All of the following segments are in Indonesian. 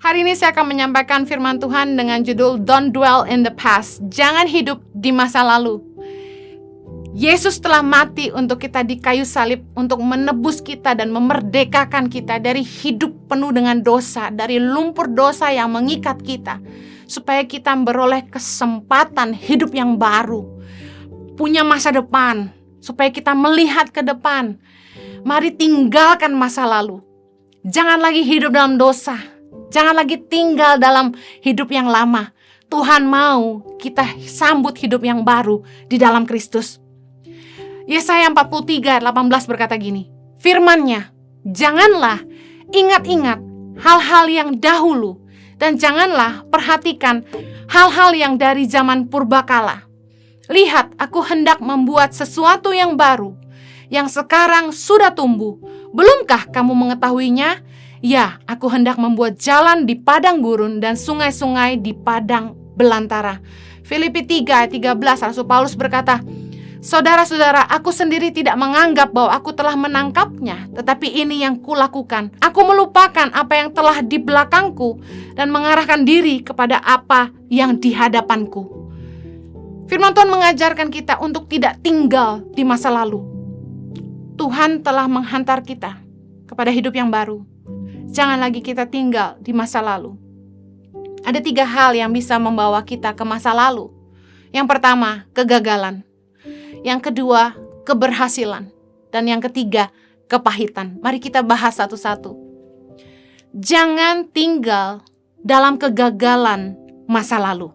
Hari ini saya akan menyampaikan firman Tuhan dengan judul Don't Dwell in the Past. Jangan hidup di masa lalu. Yesus telah mati untuk kita di kayu salib, untuk menebus kita dan memerdekakan kita dari hidup penuh dengan dosa, dari lumpur dosa yang mengikat kita, supaya kita beroleh kesempatan hidup yang baru, punya masa depan, supaya kita melihat ke depan. Mari tinggalkan masa lalu. Jangan lagi hidup dalam dosa. Jangan lagi tinggal dalam hidup yang lama. Tuhan mau kita sambut hidup yang baru di dalam Kristus. Yesaya 43:18 berkata gini, firman-Nya, janganlah ingat-ingat hal-hal yang dahulu, dan janganlah perhatikan hal-hal yang dari zaman purbakala. Lihat, aku hendak membuat sesuatu yang baru, yang sekarang sudah tumbuh. Belumkah kamu mengetahuinya? Ya, aku hendak membuat jalan di padang gurun dan sungai-sungai di padang belantara. Filipi 3:13 Rasul Paulus berkata, saudara-saudara, aku sendiri tidak menganggap bahwa aku telah menangkapnya, tetapi ini yang kulakukan. Aku melupakan apa yang telah di belakangku dan mengarahkan diri kepada apa yang di hadapanku. Firman Tuhan mengajarkan kita untuk tidak tinggal di masa lalu. Tuhan telah menghantar kita kepada hidup yang baru. Jangan lagi kita tinggal di masa lalu. Ada 3 hal yang bisa membawa kita ke masa lalu. Yang pertama, kegagalan. Yang kedua, keberhasilan. Dan yang ketiga, kepahitan. Mari kita bahas satu-satu. Jangan tinggal dalam kegagalan masa lalu.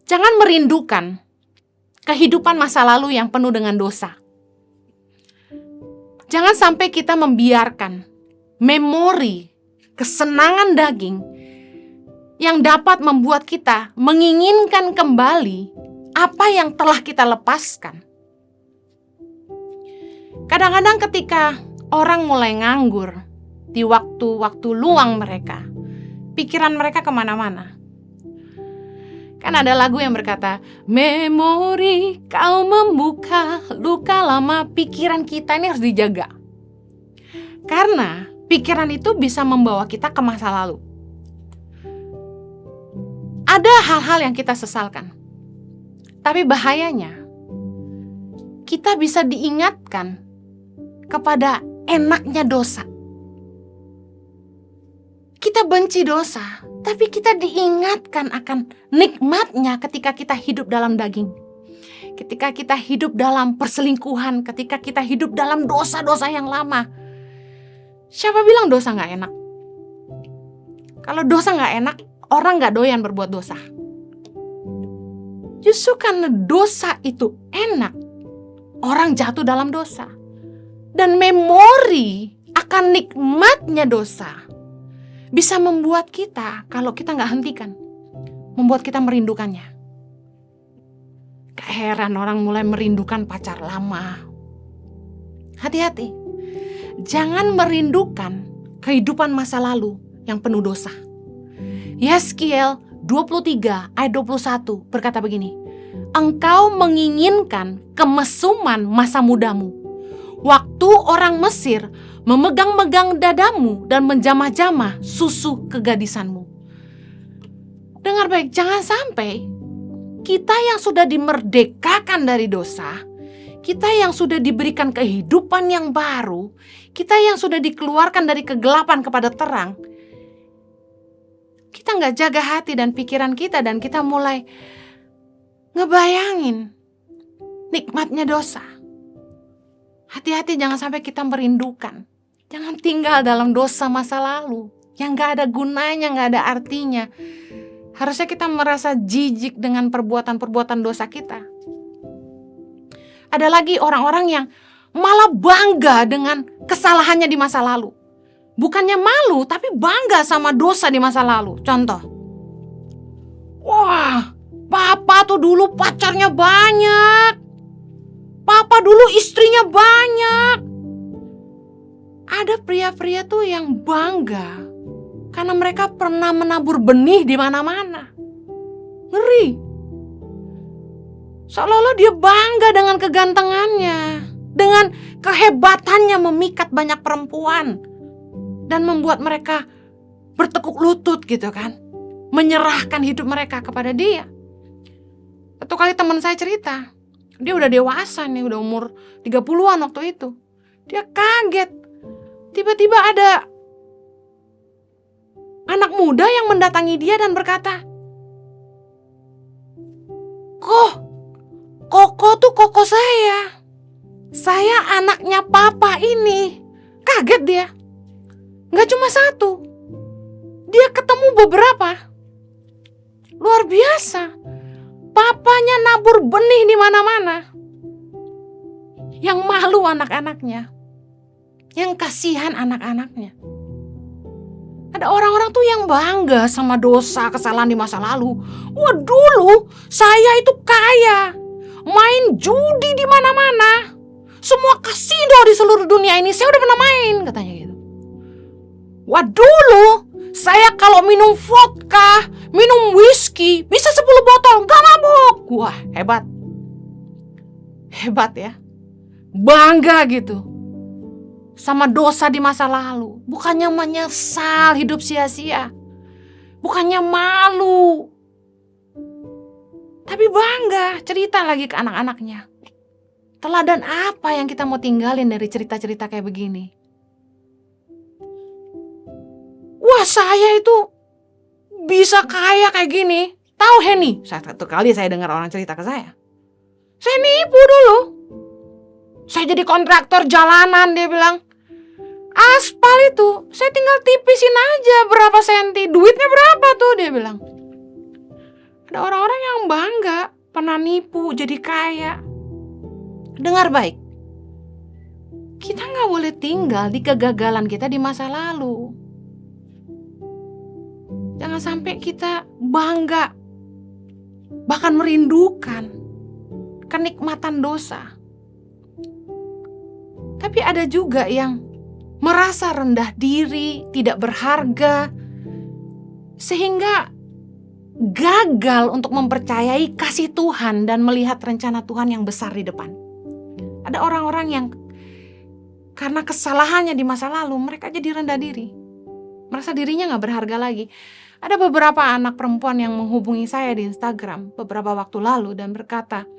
Jangan merindukan kehidupan masa lalu yang penuh dengan dosa. Jangan sampai kita membiarkan memori kesenangan daging yang dapat membuat kita menginginkan kembali apa yang telah kita lepaskan. Kadang-kadang ketika orang mulai nganggur di waktu-waktu luang mereka, pikiran mereka kemana-mana. Kan ada lagu yang berkata, memori kau membuka luka lama. Pikiran kita ini harus dijaga. Karena pikiran itu bisa membawa kita ke masa lalu. Ada hal-hal yang kita sesalkan. Tapi bahayanya, kita bisa diingatkan kepada enaknya dosa. Kita benci dosa, tapi kita diingatkan akan nikmatnya ketika kita hidup dalam daging. Ketika kita hidup dalam perselingkuhan, ketika kita hidup dalam dosa-dosa yang lama. Siapa bilang dosa gak enak? Kalau dosa gak enak, orang gak doyan berbuat dosa. Justru karena dosa itu enak, orang jatuh dalam dosa. Dan memori akan nikmatnya dosa bisa membuat kita, kalau kita gak hentikan, membuat kita merindukannya. Gak heran orang mulai merindukan pacar lama. Hati-hati. Jangan merindukan kehidupan masa lalu yang penuh dosa. Yeskiel 23:21 berkata begini, engkau menginginkan kemesuman masa mudamu, waktu orang Mesir memegang-megang dadamu dan menjamah-jamah susu kegadisanmu. Dengar baik, jangan sampai kita yang sudah dimerdekakan dari dosa, kita yang sudah diberikan kehidupan yang baru, kita yang sudah dikeluarkan dari kegelapan kepada terang, kita gak jaga hati dan pikiran kita, dan kita mulai ngebayangin nikmatnya dosa. Hati-hati jangan sampai kita merindukan. Jangan tinggal dalam dosa masa lalu yang gak ada gunanya, gak ada artinya. Harusnya kita merasa jijik dengan perbuatan-perbuatan dosa kita. Ada lagi orang-orang yang malah bangga dengan kesalahannya di masa lalu. Bukannya malu, tapi bangga sama dosa di masa lalu. Contoh, wah, papa tuh dulu pacarnya banyak. Papa dulu istrinya banyak. Ada pria-pria tuh yang bangga karena mereka pernah menabur benih di mana-mana. Ngeri. Seolah-olah dia bangga dengan kegantengannya, dengan kehebatannya memikat banyak perempuan, dan membuat mereka bertekuk lutut gitu kan, menyerahkan hidup mereka kepada Dia. Satu kali teman saya cerita, dia udah dewasa nih, udah umur 30-an waktu itu. Dia kaget, tiba-tiba ada anak muda yang mendatangi dia dan berkata, Koko tuh koko saya. Saya anaknya papa ini. Kaget dia. Gak cuma satu. Dia ketemu beberapa. Luar biasa. Papanya nabur benih di mana-mana. Yang malu anak-anaknya. Yang kasihan anak-anaknya. Ada orang-orang tuh yang bangga sama dosa, kesalahan di masa lalu. Wah, dulu saya itu kaya. Main judi di mana-mana. Semua kasino di seluruh dunia ini saya udah pernah main, katanya gitu. Wah, dulu saya kalau minum vodka, minum whisky, bisa 10 botol, gak mabuk. Wah, hebat. Hebat ya. Bangga gitu sama dosa di masa lalu. Bukannya menyesal hidup sia-sia. Bukannya malu. Tapi bangga cerita lagi ke anak-anaknya. Teladan apa yang kita mau tinggalin dari cerita-cerita kayak begini? Wah, saya itu bisa kaya kayak gini. Tahu Henny? Satu kali saya dengar orang cerita ke saya. Saya nipu dulu. Saya jadi kontraktor jalanan, dia bilang. Aspal itu, saya tinggal tipisin aja berapa senti. Duitnya berapa tuh, dia bilang. Ada orang-orang yang bangga, pernah nipu, jadi kaya. Dengar baik, kita gak boleh tinggal di kegagalan kita di masa lalu. Jangan sampai kita bangga, bahkan merindukan kenikmatan dosa. Tapi ada juga yang merasa rendah diri, tidak berharga, sehingga gagal untuk mempercayai kasih Tuhan dan melihat rencana Tuhan yang besar di depan. Ada orang-orang yang karena kesalahannya di masa lalu, mereka jadi rendah diri. Merasa dirinya gak berharga lagi. Ada beberapa anak perempuan yang menghubungi saya di Instagram beberapa waktu lalu dan berkata,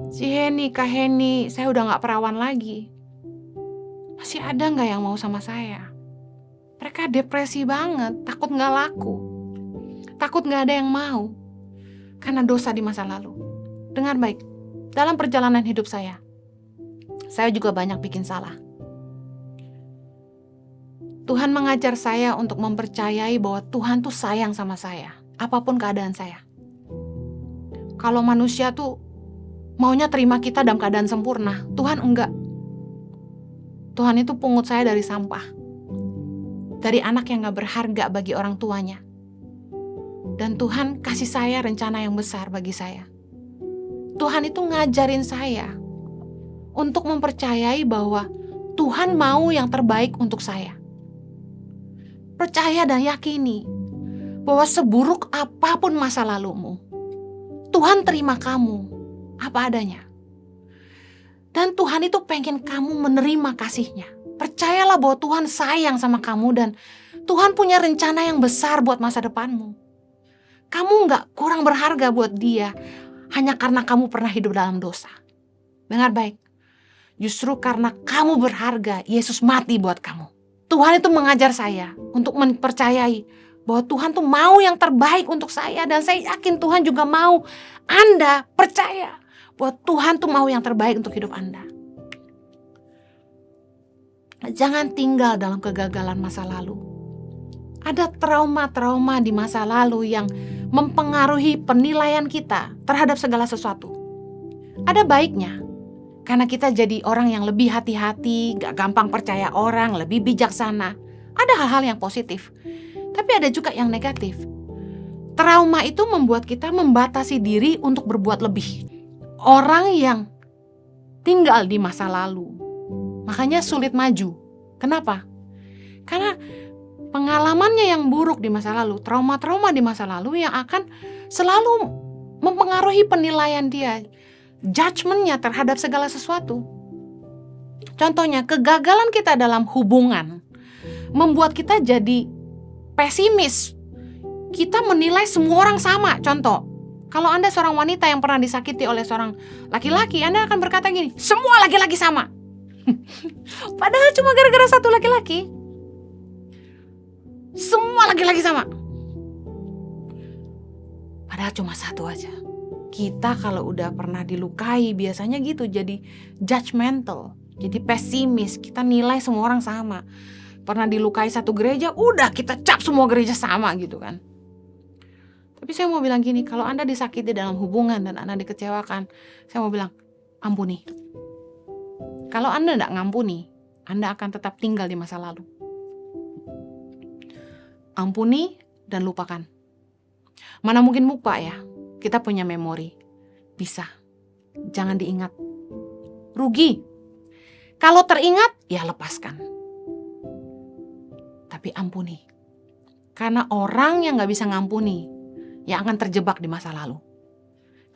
si Henny, Kak Henny, saya udah gak perawan lagi. Masih ada gak yang mau sama saya? Mereka depresi banget, takut gak laku. Takut gak ada yang mau. Karena dosa di masa lalu. Dengar baik, dalam perjalanan hidup saya juga banyak bikin salah. Tuhan mengajar saya untuk mempercayai bahwa Tuhan tuh sayang sama saya, apapun keadaan saya. Kalau manusia tuh maunya terima kita dalam keadaan sempurna, Tuhan enggak. Tuhan itu pungut saya dari sampah, dari anak yang gak berharga bagi orang tuanya. Dan Tuhan kasih saya rencana yang besar bagi saya. Tuhan itu ngajarin saya untuk mempercayai bahwa Tuhan mau yang terbaik untuk saya. Percaya dan yakini bahwa seburuk apapun masa lalumu, Tuhan terima kamu apa adanya. Dan Tuhan itu pengen kamu menerima kasih-Nya. Percayalah bahwa Tuhan sayang sama kamu dan Tuhan punya rencana yang besar buat masa depanmu. Kamu gak kurang berharga buat Dia hanya karena kamu pernah hidup dalam dosa. Dengar baik. Justru karena kamu berharga, Yesus mati buat kamu. Tuhan itu mengajar saya untuk mempercayai bahwa Tuhan tuh mau yang terbaik untuk saya. Dan saya yakin Tuhan juga mau Anda percaya bahwa Tuhan tuh mau yang terbaik untuk hidup Anda. Jangan tinggal dalam kegagalan masa lalu. Ada trauma-trauma di masa lalu yang mempengaruhi penilaian kita terhadap segala sesuatu. Ada baiknya. Karena kita jadi orang yang lebih hati-hati, gak gampang percaya orang, lebih bijaksana. Ada hal-hal yang positif, tapi ada juga yang negatif. Trauma itu membuat kita membatasi diri untuk berbuat lebih. Orang yang tinggal di masa lalu, makanya sulit maju. Kenapa? Karena pengalamannya yang buruk di masa lalu, trauma-trauma di masa lalu yang akan selalu mempengaruhi penilaian dia. Judgment-nya terhadap segala sesuatu. Contohnya, kegagalan kita dalam hubungan membuat kita jadi pesimis. Kita menilai semua orang sama. Contoh, kalau Anda seorang wanita yang pernah disakiti oleh seorang laki-laki, Anda akan berkata gini, semua laki-laki sama. Padahal cuma gara-gara satu laki-laki. Semua laki-laki sama. Padahal cuma satu aja. Kita kalau udah pernah dilukai biasanya gitu, jadi judgmental, jadi pesimis. Kita nilai semua orang sama. Pernah dilukai satu gereja, udah kita cap semua gereja sama gitu kan. Tapi saya mau bilang gini, kalau Anda disakiti dalam hubungan dan Anda dikecewakan, saya mau bilang, ampuni. Kalau Anda tidak ngampuni, Anda akan tetap tinggal di masa lalu. Ampuni dan lupakan. Mana mungkin lupa ya? Kita punya memori. Bisa. Jangan diingat. Rugi. Kalau teringat, ya lepaskan. Tapi ampuni. Karena orang yang gak bisa ngampuni, yang akan terjebak di masa lalu.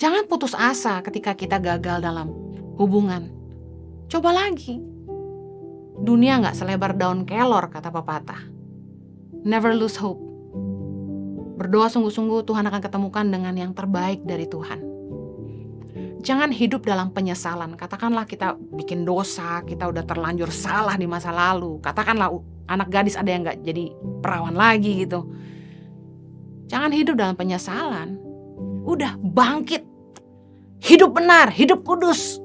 Jangan putus asa ketika kita gagal dalam hubungan. Coba lagi. Dunia gak selebar daun kelor, kata pepatah. Never lose hope. Berdoa sungguh-sungguh, Tuhan akan ketemukan dengan yang terbaik dari Tuhan. Jangan hidup dalam penyesalan. Katakanlah kita bikin dosa, kita udah terlanjur salah di masa lalu. Katakanlah anak gadis ada yang gak jadi perawan lagi gitu. Jangan hidup dalam penyesalan. Udah bangkit. Hidup benar, hidup kudus.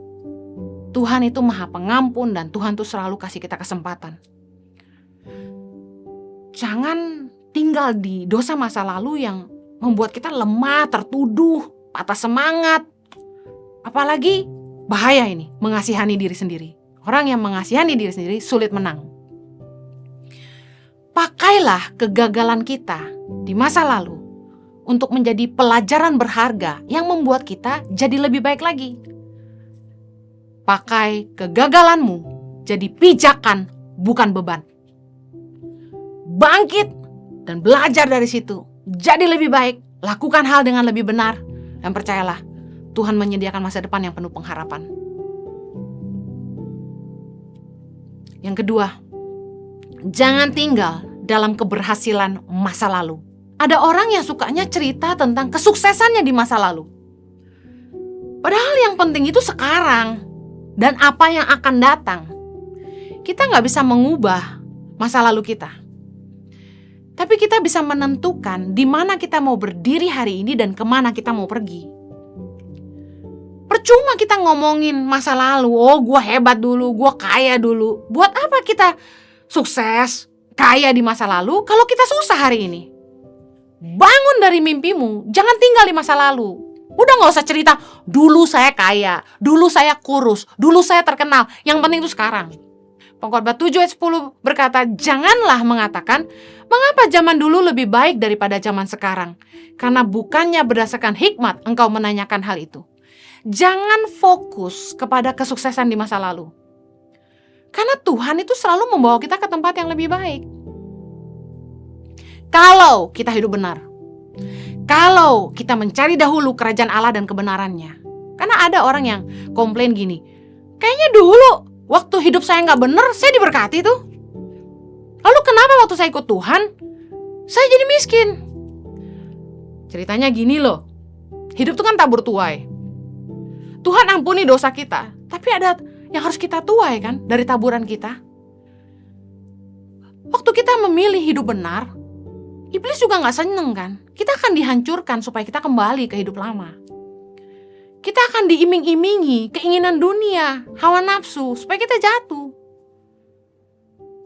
Tuhan itu Maha Pengampun dan Tuhan tuh selalu kasih kita kesempatan. Jangan tinggal di dosa masa lalu yang membuat kita lemah, tertuduh, patah semangat. Apalagi bahaya ini, mengasihani diri sendiri. Orang yang mengasihani diri sendiri sulit menang. Pakailah kegagalan kita di masa lalu untuk menjadi pelajaran berharga yang membuat kita jadi lebih baik lagi. Pakai kegagalanmu jadi pijakan, bukan beban. Bangkit dan belajar dari situ. Jadi lebih baik, lakukan hal dengan lebih benar. Dan percayalah, Tuhan menyediakan masa depan yang penuh pengharapan. Yang kedua, jangan tinggal dalam keberhasilan masa lalu. Ada orang yang sukanya cerita tentang kesuksesannya di masa lalu. Padahal yang penting itu sekarang dan apa yang akan datang. Kita gak bisa mengubah masa lalu kita. Tapi kita bisa menentukan di mana kita mau berdiri hari ini dan kemana kita mau pergi. Percuma kita ngomongin masa lalu, oh gue hebat dulu, gue kaya dulu. Buat apa kita sukses, kaya di masa lalu kalau kita susah hari ini? Bangun dari mimpimu, jangan tinggal di masa lalu. Udah gak usah cerita, dulu saya kaya, dulu saya kurus, dulu saya terkenal. Yang penting itu sekarang. Pengkhotbah 7 ayat 10 berkata, janganlah mengatakan, mengapa zaman dulu lebih baik daripada zaman sekarang? Karena bukannya berdasarkan hikmat engkau menanyakan hal itu. Jangan fokus kepada kesuksesan di masa lalu. Karena Tuhan itu selalu membawa kita ke tempat yang lebih baik. Kalau kita hidup benar. Kalau kita mencari dahulu kerajaan Allah dan kebenarannya. Karena ada orang yang komplain gini, kayaknya dulu waktu hidup saya gak benar, saya diberkati tuh. Lalu kenapa waktu saya ikut Tuhan, saya jadi miskin? Ceritanya gini loh, hidup tuh kan tabur tuai. Tuhan ampuni dosa kita, tapi ada yang harus kita tuai kan dari taburan kita. Waktu kita memilih hidup benar, iblis juga gak seneng kan. Kita akan dihancurkan supaya kita kembali ke hidup lama. Kita akan diiming-imingi keinginan dunia, hawa nafsu, supaya kita jatuh.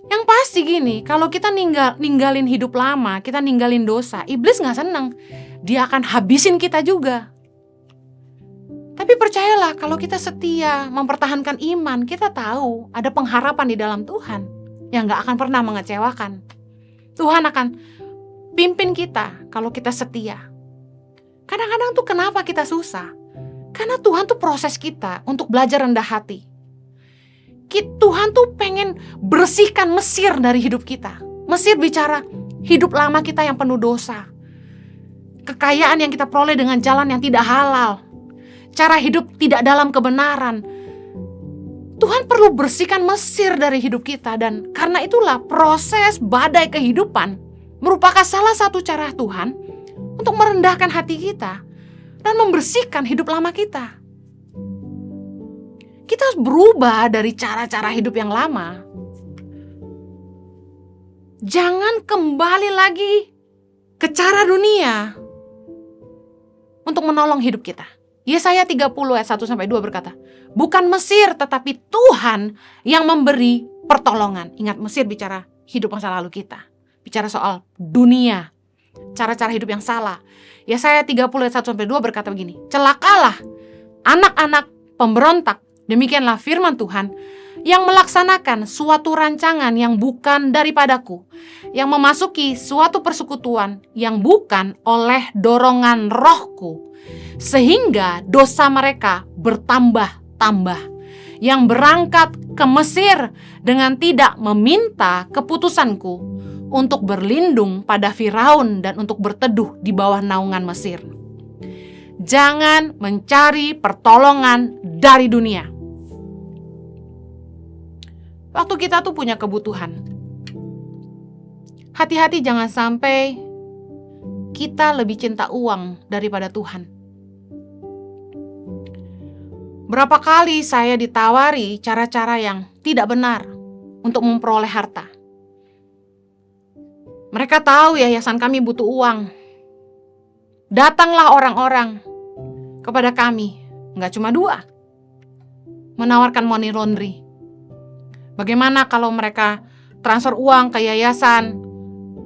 Yang pasti gini, kalau kita ninggalin hidup lama, kita ninggalin dosa, iblis gak seneng. Dia akan habisin kita juga. Tapi percayalah, kalau kita setia mempertahankan iman, kita tahu ada pengharapan di dalam Tuhan yang gak akan pernah mengecewakan. Tuhan akan pimpin kita kalau kita setia. Kadang-kadang tuh kenapa kita susah? Karena Tuhan tuh proses kita untuk belajar rendah hati. Tuhan tuh pengen bersihkan Mesir dari hidup kita. Mesir bicara hidup lama kita yang penuh dosa. Kekayaan yang kita peroleh dengan jalan yang tidak halal. Cara hidup tidak dalam kebenaran. Tuhan perlu bersihkan Mesir dari hidup kita. Dan karena itulah proses badai kehidupan merupakan salah satu cara Tuhan untuk merendahkan hati kita dan membersihkan hidup lama kita. Kita harus berubah dari cara-cara hidup yang lama. Jangan kembali lagi ke cara dunia untuk menolong hidup kita. Yesaya 30 ayat 1-2 berkata, bukan Mesir tetapi Tuhan yang memberi pertolongan. Ingat, Mesir bicara hidup masa lalu kita. Bicara soal dunia, cara-cara hidup yang salah. Yesaya 30 ayat 1-2 berkata begini, celakalah anak-anak pemberontak, demikianlah firman Tuhan, yang melaksanakan suatu rancangan yang bukan daripadaku, yang memasuki suatu persekutuan yang bukan oleh dorongan rohku, sehingga dosa mereka bertambah-tambah, yang berangkat ke Mesir dengan tidak meminta keputusanku, untuk berlindung pada Firaun dan untuk berteduh di bawah naungan Mesir. Jangan mencari pertolongan dari dunia. Waktu kita tuh punya kebutuhan, hati-hati jangan sampai kita lebih cinta uang daripada Tuhan. Berapa kali saya ditawari cara-cara yang tidak benar untuk memperoleh harta. Mereka tahu yayasan kami butuh uang. Datanglah orang-orang kepada kami, nggak cuma 2, menawarkan money laundry. Bagaimana kalau mereka transfer uang ke yayasan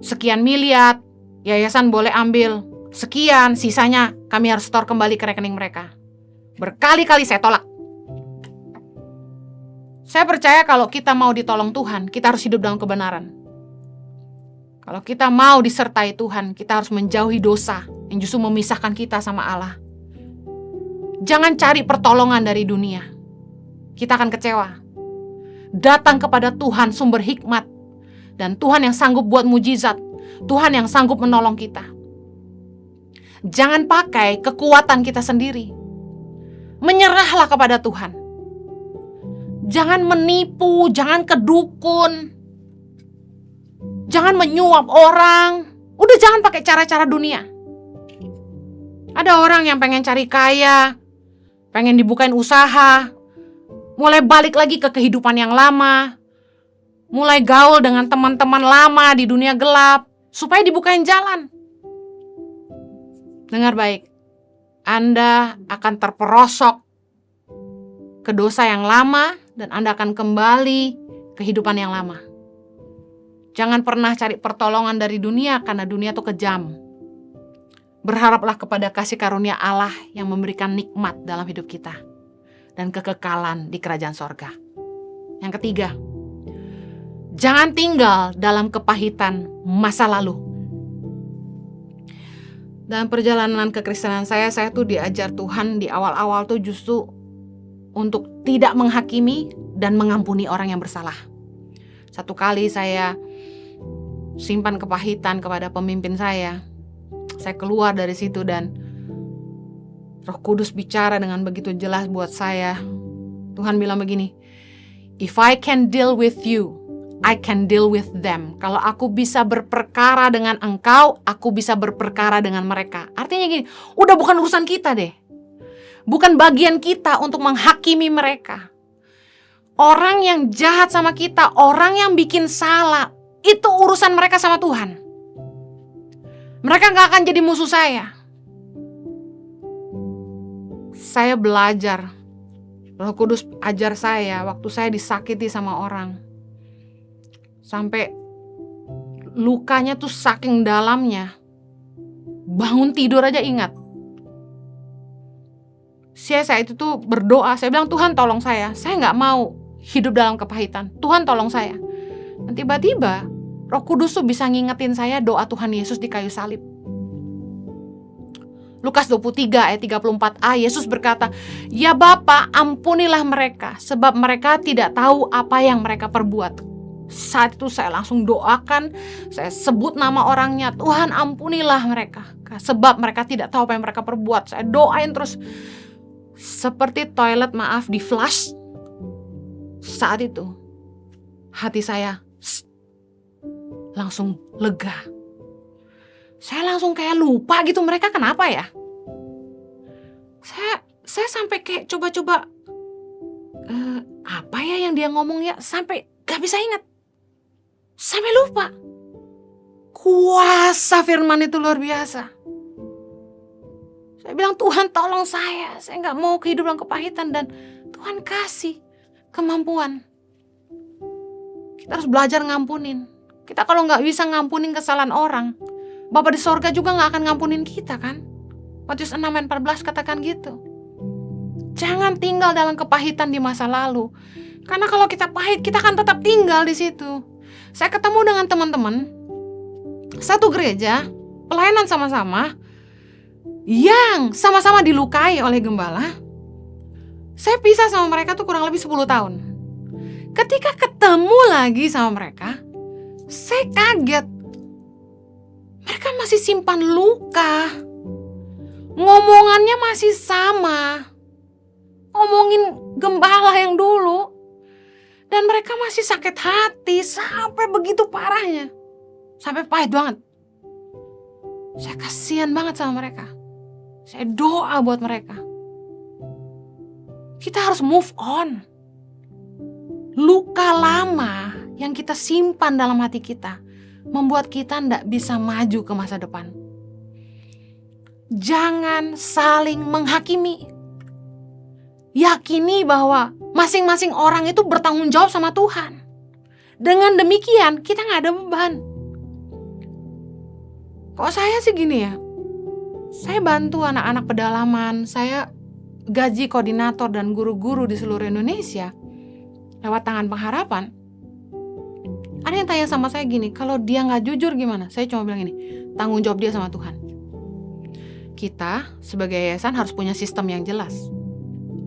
sekian miliar, yayasan boleh ambil sekian, sisanya kami harus store kembali ke rekening mereka. Berkali-kali saya tolak. Saya percaya kalau kita mau ditolong Tuhan, kita harus hidup dalam kebenaran. Kalau kita mau disertai Tuhan, kita harus menjauhi dosa yang justru memisahkan kita sama Allah. Jangan cari pertolongan dari dunia. Kita akan kecewa. Datang kepada Tuhan sumber hikmat, dan Tuhan yang sanggup buat mujizat, Tuhan yang sanggup menolong kita. Jangan pakai kekuatan kita sendiri. Menyerahlah kepada Tuhan. Jangan menipu, jangan kedukun, jangan menyuap orang. Udah jangan pakai cara-cara dunia. Ada orang yang pengen cari kaya, pengen dibukain usaha, mulai balik lagi ke kehidupan yang lama, mulai gaul dengan teman-teman lama di dunia gelap, supaya dibukain jalan. Dengar baik, Anda akan terperosok ke dosa yang lama, dan Anda akan kembali ke kehidupan yang lama. Jangan pernah cari pertolongan dari dunia, karena dunia itu kejam. Berharaplah kepada kasih karunia Allah yang memberikan nikmat dalam hidup kita dan kekekalan di kerajaan sorga. Yang ketiga, jangan tinggal dalam kepahitan masa lalu. Dalam perjalanan kekristenan saya tuh diajar Tuhan di awal-awal tuh justru untuk tidak menghakimi dan mengampuni orang yang bersalah. Satu kali saya simpan kepahitan kepada pemimpin saya. Saya keluar dari situ dan Roh Kudus bicara dengan begitu jelas buat saya. Tuhan bilang begini, if I can deal with you, I can deal with them. Kalau aku bisa berperkara dengan engkau, aku bisa berperkara dengan mereka. Artinya gini, udah bukan urusan kita deh. Bukan bagian kita untuk menghakimi mereka. Orang yang jahat sama kita, orang yang bikin salah, itu urusan mereka sama Tuhan. Mereka gak akan jadi musuh saya. Saya belajar, Roh Kudus ajar saya waktu saya disakiti sama orang. Sampai lukanya tuh saking dalamnya, bangun tidur aja ingat. Saya itu tuh berdoa, saya bilang, Tuhan tolong saya gak mau hidup dalam kepahitan. Tuhan tolong saya. Dan tiba-tiba Roh Kudus tuh bisa ngingetin saya doa Tuhan Yesus di kayu salib. Lukas 23 ayat 34a, Yesus berkata, ya Bapa, ampunilah mereka, sebab mereka tidak tahu apa yang mereka perbuat. Saat itu saya langsung doakan, saya sebut nama orangnya, Tuhan ampunilah mereka, sebab mereka tidak tahu apa yang mereka perbuat. Saya doain terus, seperti toilet di flush. Saat itu hati saya langsung lega. Saya langsung kayak lupa gitu mereka kenapa ya. Saya sampai kayak coba-coba apa ya yang dia ngomong ya, sampai gak bisa ingat. Sampai lupa. Kuasa firman itu luar biasa. Saya bilang, Tuhan tolong saya gak mau kehidupan kepahitan, dan Tuhan kasih kemampuan. Kita harus belajar ngampunin. Kita kalau gak bisa ngampunin kesalahan orang, Bapa di sorga juga gak akan ngampunin kita kan. Matius 6:14 katakan gitu. Jangan tinggal dalam kepahitan di masa lalu. Karena kalau kita pahit, kita akan tetap tinggal di situ. Saya ketemu dengan teman-teman satu gereja, pelayanan sama-sama, yang sama-sama dilukai oleh gembala. Saya pisah sama mereka tuh kurang lebih 10 tahun. Ketika ketemu lagi sama mereka, saya kaget. Mereka masih simpan luka. Ngomongannya masih sama. Ngomongin gembala yang dulu. Dan mereka masih sakit hati sampai begitu parahnya. Sampai pahit banget. Saya kasihan banget sama mereka. Saya doa buat mereka. Kita harus move on. Luka lama yang kita simpan dalam hati kita membuat kita tidak bisa maju ke masa depan. Jangan saling menghakimi. Yakini bahwa masing-masing orang itu bertanggung jawab sama Tuhan. Dengan demikian kita gak ada beban. Kok saya sih gini ya, saya bantu anak-anak pedalaman, saya gaji koordinator dan guru-guru di seluruh Indonesia lewat Tangan Pengharapan. Ada yang tanya sama saya gini, kalau dia gak jujur gimana? Saya cuma bilang gini, tanggung jawab dia sama Tuhan. Kita sebagai yayasan harus punya sistem yang jelas.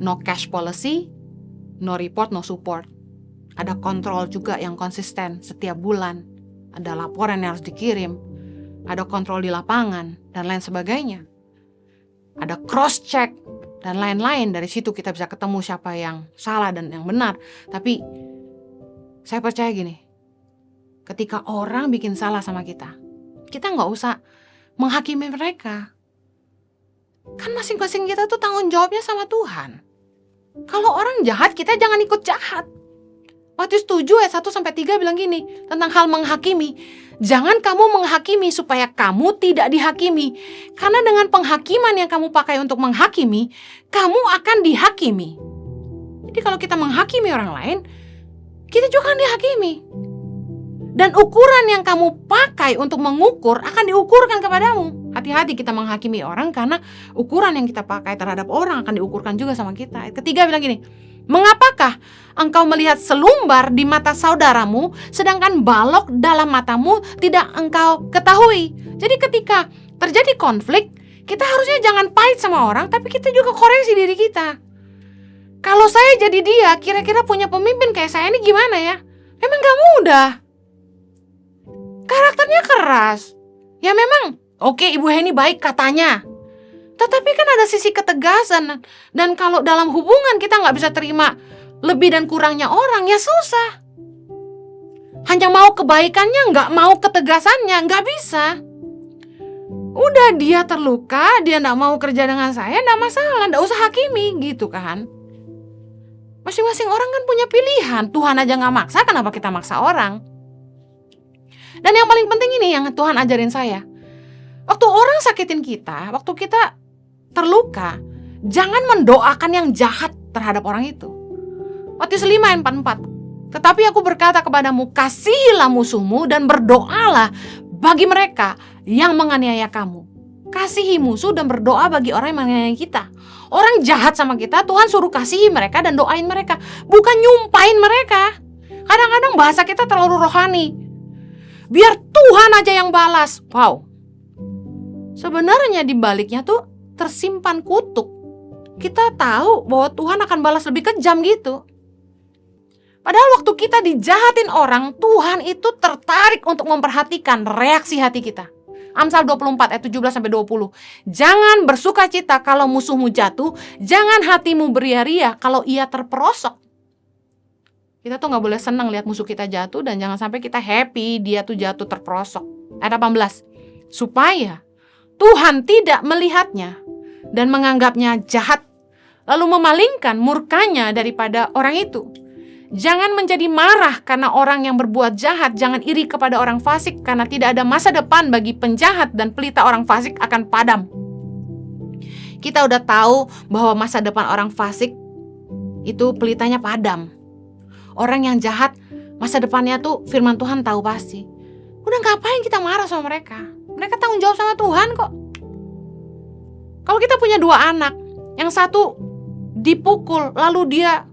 No cash policy, no report, no support. Ada kontrol juga yang konsisten setiap bulan. Ada laporan yang harus dikirim. Ada kontrol di lapangan dan lain sebagainya. Ada cross check dan lain-lain. Dari situ kita bisa ketemu siapa yang salah dan yang benar. Tapi saya percaya gini, ketika orang bikin salah sama kita gak usah menghakimi mereka. Kan masing-masing kita tuh tanggung jawabnya sama Tuhan. Kalau orang jahat, kita jangan ikut jahat. Matius 7:1-3 bilang gini, tentang hal menghakimi. Jangan kamu menghakimi supaya kamu tidak dihakimi. Karena dengan penghakiman yang kamu pakai untuk menghakimi, kamu akan dihakimi. Jadi kalau kita menghakimi orang lain, kita juga akan dihakimi. Dan ukuran yang kamu pakai untuk mengukur akan diukurkan kepadamu. Hati-hati kita menghakimi orang, karena ukuran yang kita pakai terhadap orang akan diukurkan juga sama kita. Ketiga bilang gini, mengapakah engkau melihat selumbar di mata saudaramu, sedangkan balok dalam matamu tidak engkau ketahui? Jadi ketika terjadi konflik, kita harusnya jangan pahit sama orang, tapi kita juga koreksi diri kita. Kalau saya jadi dia, kira-kira punya pemimpin kayak saya ini gimana ya? Memang gak mudah. Karakternya keras. Ya memang, oke, Ibu Heni baik katanya. Tetapi kan ada sisi ketegasan. Dan kalau dalam hubungan kita gak bisa terima lebih dan kurangnya orang, ya susah. Hanya mau kebaikannya, gak mau ketegasannya, gak bisa. Udah dia terluka, dia gak mau kerja dengan saya, gak masalah, gak usah hakimi gitu kan. Masing-masing orang kan punya pilihan. Tuhan aja gak maksa, kenapa kita maksa orang? Dan yang paling penting ini yang Tuhan ajarin saya. Waktu orang sakitin kita, waktu kita terluka, jangan mendoakan yang jahat terhadap orang itu. Matius 5:44. Tetapi aku berkata kepadamu, kasihilah musuhmu dan berdoalah bagi mereka yang menganiaya kamu. Kasihi musuh dan berdoa bagi orang yang menganiaya kita. Orang jahat sama kita, Tuhan suruh kasihi mereka dan doain mereka, bukan nyumpahin mereka. Kadang-kadang bahasa kita terlalu rohani. Biar Tuhan aja yang balas. Wow. Sebenarnya di baliknya tuh tersimpan kutuk. Kita tahu bahwa Tuhan akan balas lebih kejam gitu. Padahal waktu kita dijahatin orang, Tuhan itu tertarik untuk memperhatikan reaksi hati kita. Amsal 24:17-20. Jangan bersukacita kalau musuhmu jatuh, jangan hatimu beria-ria kalau ia terperosok. Kita tuh gak boleh senang lihat musuh kita jatuh, dan jangan sampai kita happy dia tuh jatuh terperosok. Ayat 18. supaya Tuhan tidak melihatnya dan menganggapnya jahat, lalu memalingkan murkanya daripada orang itu. Jangan menjadi marah karena orang yang berbuat jahat. Jangan iri kepada orang fasik, karena tidak ada masa depan bagi penjahat dan pelita orang fasik akan padam. Kita udah tahu bahwa masa depan orang fasik itu pelitanya padam. Orang yang jahat, masa depannya tuh firman Tuhan tahu pasti. Udah ngapain kita marah sama mereka? Mereka tanggung jawab sama Tuhan kok. Kalau kita punya 2 anak, yang satu dipukul lalu dia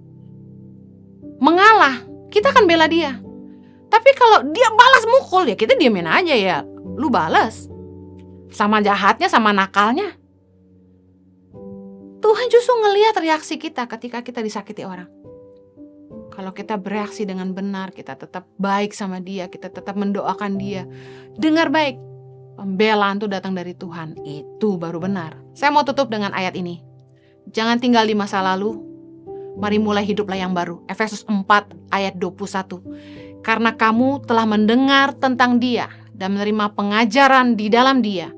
mengalah, kita akan bela dia. Tapi kalau dia balas mukul, ya kita diamin aja, ya lu balas. Sama jahatnya, sama nakalnya. Tuhan justru ngelihat reaksi kita ketika kita disakiti orang. Kalau kita bereaksi dengan benar, kita tetap baik sama dia, kita tetap mendoakan dia. Dengar baik, pembelaan itu datang dari Tuhan. Itu baru benar. Saya mau tutup dengan ayat ini. Jangan tinggal di masa lalu, mari mulai hiduplah yang baru. Efesus 4 ayat 21. Karena kamu telah mendengar tentang dia dan menerima pengajaran di dalam dia,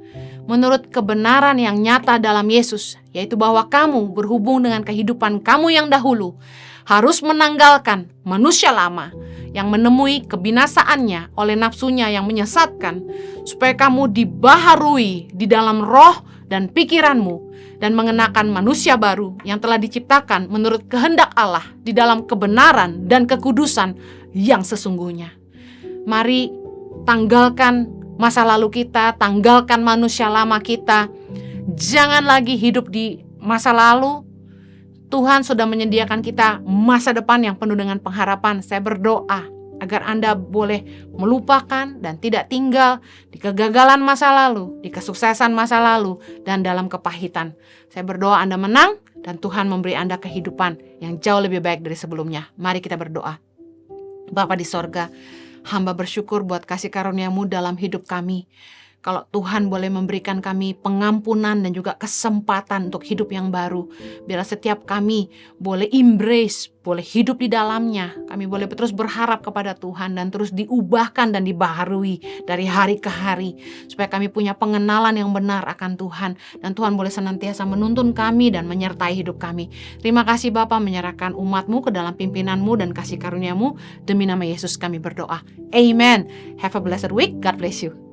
menurut kebenaran yang nyata dalam Yesus, yaitu bahwa kamu berhubung dengan kehidupan kamu yang dahulu, harus menanggalkan manusia lama yang menemui kebinasaannya oleh nafsunya yang menyesatkan, supaya kamu dibaharui di dalam roh dan pikiranmu, dan mengenakan manusia baru yang telah diciptakan menurut kehendak Allah di dalam kebenaran dan kekudusan yang sesungguhnya. Mari tanggalkan masa lalu kita, tanggalkan manusia lama kita. Jangan lagi hidup di masa lalu. Tuhan sudah menyediakan kita masa depan yang penuh dengan pengharapan. Saya berdoa agar Anda boleh melupakan dan tidak tinggal di kegagalan masa lalu, di kesuksesan masa lalu, dan dalam kepahitan. Saya berdoa Anda menang dan Tuhan memberi Anda kehidupan yang jauh lebih baik dari sebelumnya. Mari kita berdoa. Bapa di sorga, hamba bersyukur buat kasih karunia-Mu dalam hidup kami. Kalau Tuhan boleh memberikan kami pengampunan dan juga kesempatan untuk hidup yang baru. Biarlah setiap kami boleh embrace, boleh hidup di dalamnya. Kami boleh terus berharap kepada Tuhan dan terus diubahkan dan dibaharui dari hari ke hari. Supaya kami punya pengenalan yang benar akan Tuhan. Dan Tuhan boleh senantiasa menuntun kami dan menyertai hidup kami. Terima kasih Bapa, menyerahkan umat-Mu ke dalam pimpinan-Mu dan kasih karunia-Mu. Demi nama Yesus kami berdoa. Amen. Have a blessed week. God bless you.